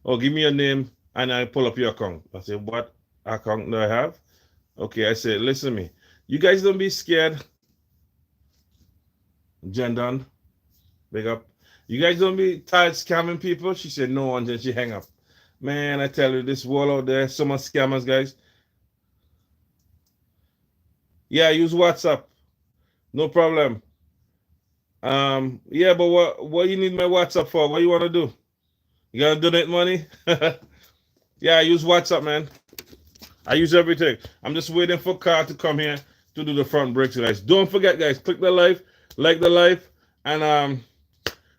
Oh, give me your name and I pull up your account. I say, what account do I have? Okay, I say, listen to me. You guys don't be scared. Jendon, big up. You guys don't be tired scamming people? She said, no, and then she hang up. Man, I tell you, this world out there, so much scammers, guys. Yeah, use WhatsApp. No problem. Yeah, but what you need my WhatsApp for? What you want to do? You gonna donate money? Yeah, I use WhatsApp, man. I use everything. I'm just waiting for Carl to come here to do the front brakes, guys. Don't forget, guys, click the like the live, and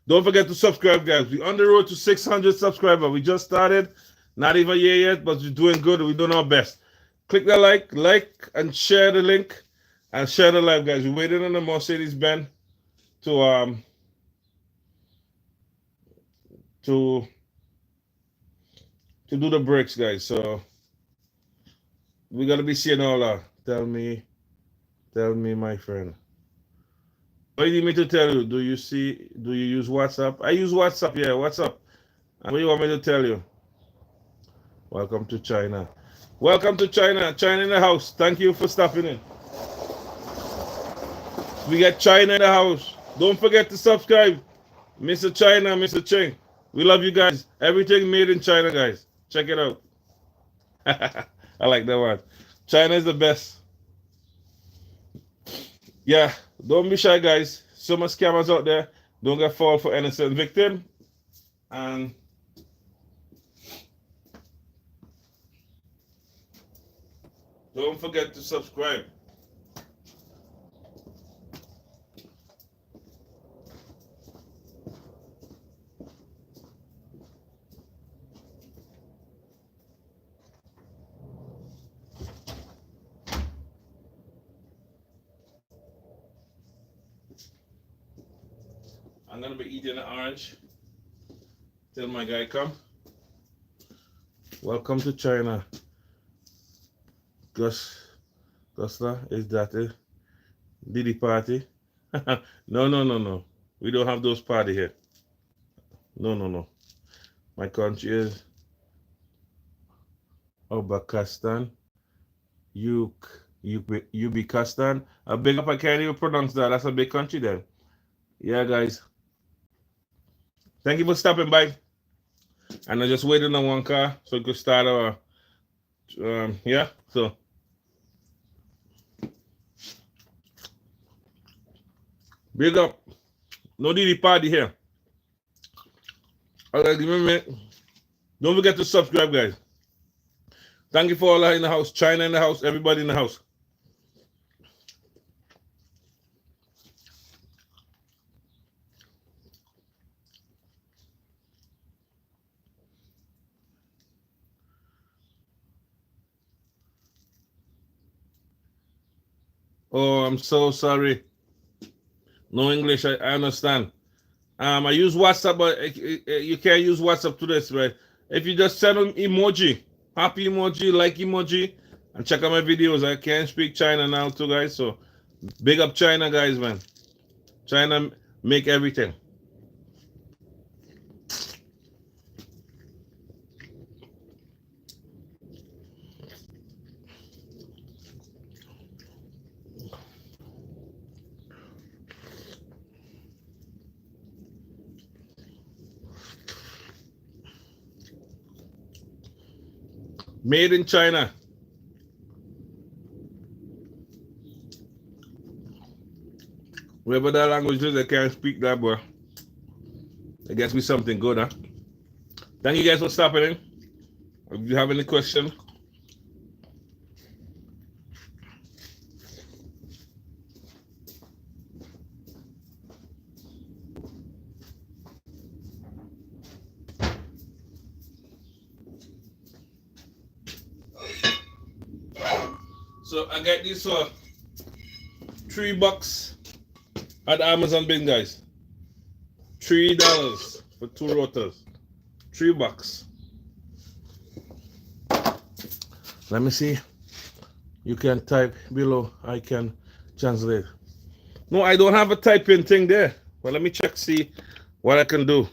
don't forget to subscribe, guys. We're on the road to 600 subscribers. We just started, not even a year yet, but we're doing good. We're doing our best. Click the like, and share the link, and share the live, guys. We're waiting on the Mercedes-Benz to do the brakes, guys. So we're gonna be seeing all that. Tell me, my friend. What do you need me to tell you? Do you use WhatsApp? I use WhatsApp, yeah, WhatsApp. What do you want me to tell you? Welcome to China. Welcome to China. China in the house. Thank you for stopping in. We got China in the house. Don't forget to subscribe. Mr. China, Mr. Cheng. We love you guys. Everything made in China, guys. Check it out. I like that one. China is the best. Yeah, don't be shy, guys. So much scammers out there. Don't get fall for innocent victim. And don't forget to subscribe. I'm gonna be eating an orange till my guy come. Welcome to China. Gosla, is that a Diddy party? No. We don't have those party here. No. My country is Uzbekistan. Uzbekistan. A big up, I can't even pronounce that. That's a big country then. Yeah, guys. Thank you for stopping by. And I just waited on one car so we could start our yeah. So big up. No Diddy party here. Okay, give me a minute. Don't forget to subscribe, guys. Thank you for all in the house. China in the house. Everybody in the house. Oh, I'm so sorry. No English. I understand. I use WhatsApp, but you can't use WhatsApp to this, right? If you just send them emoji, happy emoji, like emoji, and check out my videos. I can't speak China now too, guys. So big up China, guys, man. China make everything. Made in China. Whatever that language is, I can't speak that, but it gets me something good, huh? Thank you guys for stopping in. If you have any question. So I got this for $3 at Amazon bin, guys. $3 for 2 rotors. $3. Let me see. You can type below. I can translate. No, I don't have a typing thing there. Well, let me check, see what I can do.